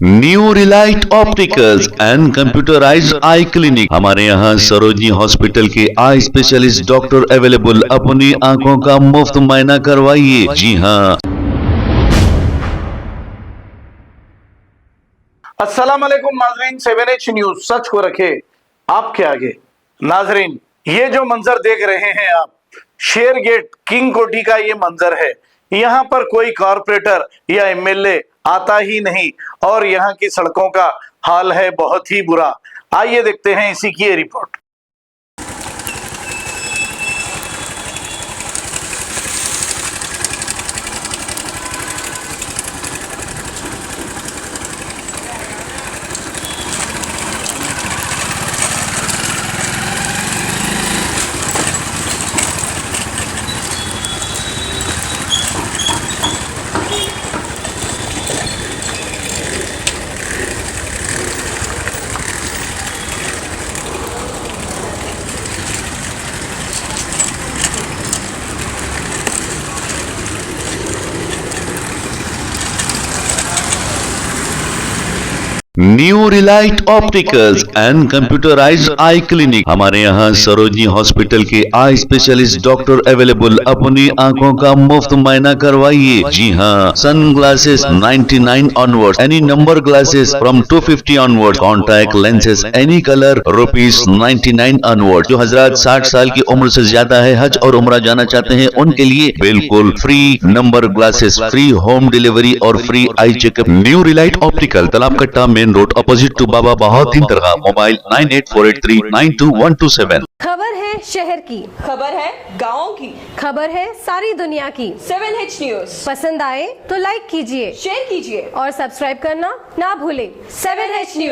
New Relight opticals and computerised I clinic. हमारे यहाँ Sarojini hospital के आई स्पेशलिस्ट डॉक्टर अवेलेबल। अपनी आंखों का मुफ्त मुआयना करवाइए। जी हाँ। अस्सलाम वालेकुम नाजरीन, 7H न्यूज सच को रखे आपके आगे। नाजरीन, ये जो मंजर देख रहे हैं आप, शेर गेट किंग कोठी का ये मंजर है। यहाँ पर कोई कॉरपोरेटर या एमएलए आता ही नहीं और यहाँ की सड़कों का हाल है बहुत ही बुरा। आइए देखते हैं इसी की ये report. New Relight opticals and computerised I clinic. हमारे यहाँ सरोजनी हॉस्पिटल के आई स्पेशलिस्ट डॉक्टर अवेलेबल। अपनी आंखों का मुफ्त मुआयना करवाइए। जी हाँ। Sunglasses 99 onward, any number glasses from 250 onward, contact lenses any colour ₹99 onward. जो हजरात 60 साल की उम्र से ज्यादा है, हज और उम्रा जाना चाहते हैं, उनके लिए बिल्कुल free number glasses, free home delivery और free eye checkup. New Relight optical, Talab Katta, main road, opposite to Baba Bahauddin Dargah. Mobile 9848392127। खबर है शहर की, खबर है गाँव की, खबर है सारी दुनिया की। 7H न्यूज पसंद आए तो लाइक कीजिए, शेयर कीजिए और सब्सक्राइब करना ना भूलें। 7H news.